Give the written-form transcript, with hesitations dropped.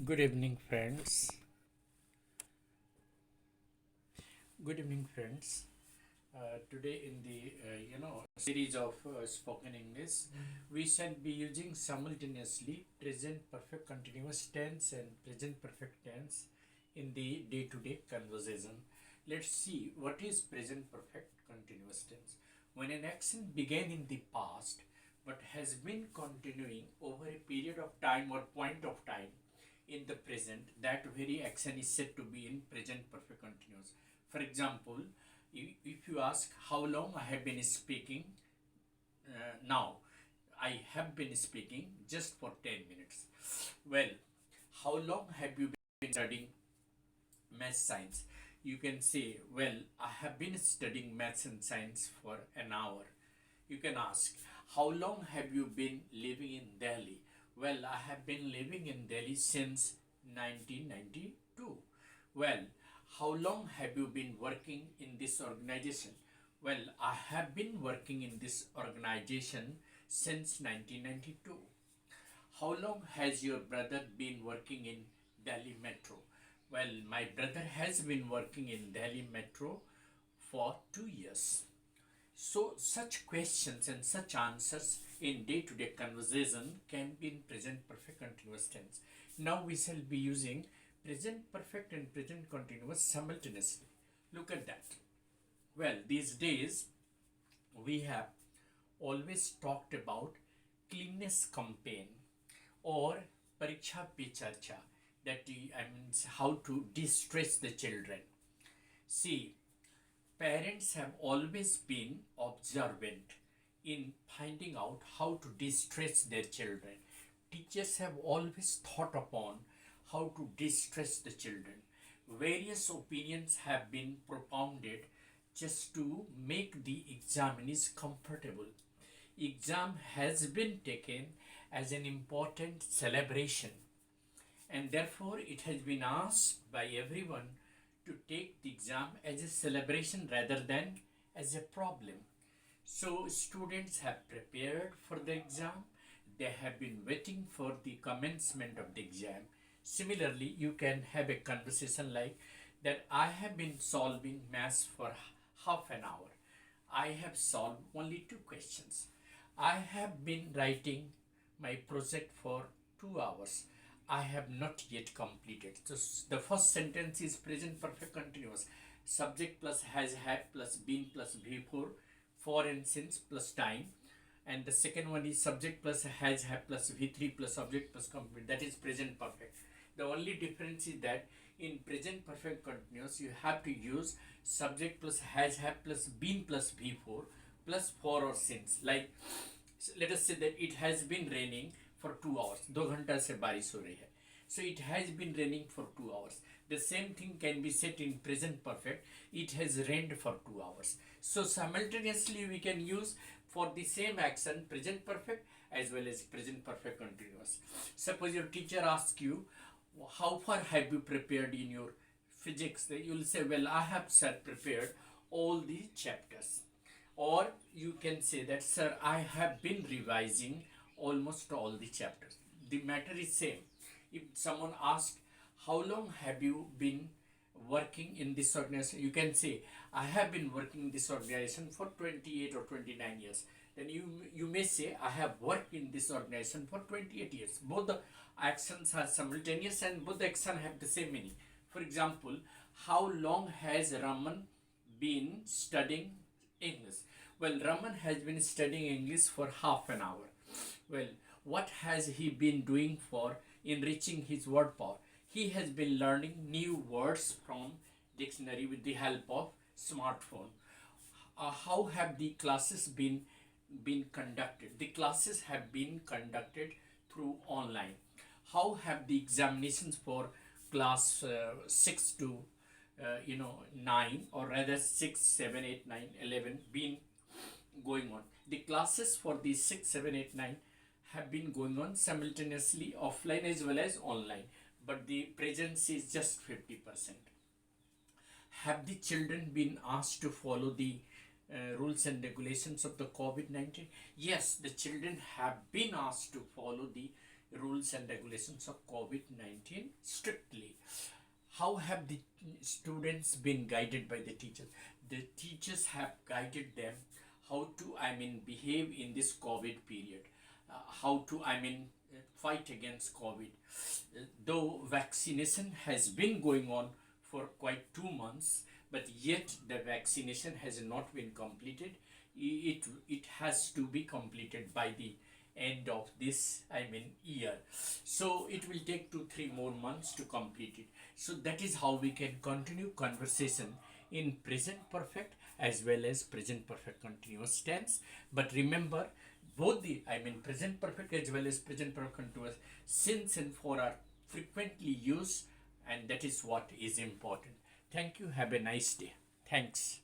Good evening, friends. Good evening, friends. Today, in the series of spoken English, we shall be using simultaneously present perfect continuous tense and present perfect tense in the day-to-day conversation. Let's see what is present perfect continuous tense. When an action began in the past but has been continuing over a period of time or point of time in the present, that very action is said to be in present perfect continuous. For example, if you ask how long I have been speaking, now I have been speaking just for 10 minutes. Well, how long have you been studying math science? You can say, well, I have been studying maths and science for an hour. You can ask, how long have you been living in Delhi? Well, I have been living in Delhi since 1992. Well, how long have you been working in this organization? Well, I have been working in this organization since 1992. How long has your brother been working in Delhi Metro? Well, my brother has been working in Delhi Metro for 2 years. So, such questions and such answers in day to day conversation can be in present perfect continuous tense. Now, we shall be using present perfect and present continuous simultaneously. Look at that. Well, these days we have always talked about cleanness campaign or pariksha pe charcha, that I mean how to distress the children. See, parents have always been observant in finding out how to distress their children. Teachers have always thought upon how to distress the children. Various opinions have been propounded just to make the examinees comfortable. Exam has been taken as an important celebration, and therefore it has been asked by everyone to take the exam as a celebration rather than as a problem. So students have prepared for the exam. They have been waiting for the commencement of the exam. Similarly, you can have a conversation like that. I have been solving maths for half an hour. I have solved only two questions. I have been writing my project for 2 hours. I have not yet completed. So the first sentence is present perfect continuous. Subject plus has had plus been plus before, for and since plus time. And the second one is subject plus has had plus v3 plus object plus complete. That is present perfect. The only difference is that in present perfect continuous you have to use subject plus has had plus been plus before plus for or since. Like let us say that it has been raining for 2 hours. 2 घंटा से बारिश हो रही है. So it has been raining for 2 hours. The same thing can be said in present perfect. It has rained for 2 hours. So simultaneously we can use for the same action present perfect as well as present perfect continuous. Suppose your teacher asks you, how far have you prepared in your physics? You will say, well, I have, sir, prepared all the chapters. Or you can say that, sir, I have been revising almost all the chapters. The matter is same. If someone asks, how long have you been working in this organization? You can say, I have been working in this organization for 28 or 29 years. Then you may say, I have worked in this organization for 28 years. Both the actions are simultaneous and both the actions have the same meaning. For example, how long has Raman been studying English? Well, Raman has been studying English for half an hour. Well, what has he been doing for enriching his word power? He has been learning new words from dictionary with the help of smartphone. How have the classes been conducted? The classes have been conducted through online. How have the examinations for class 6 to 9, or rather 6, 7, 8, 9, 11 been going on? The classes for the 6, 7, 8, 9 have been going on simultaneously offline as well as online, but the presence is just 50%. Have the children been asked to follow the rules and regulations of the COVID-19? Yes, the children have been asked to follow the rules and regulations of COVID-19 strictly. How have the students been guided by the teachers? The teachers have guided them how to, behave in this COVID period, how to, fight against COVID. Though vaccination has been going on for quite 2 months, but yet the vaccination has not been completed. It has to be completed by the end of this year, so it will take 2-3 more months to complete it. So that is how we can continue conversation in present perfect as well as present perfect continuous tense. But remember, both the present perfect as well as present perfect continuous since and for are frequently used, and that is what is important. Thank you. Have a nice day. Thanks.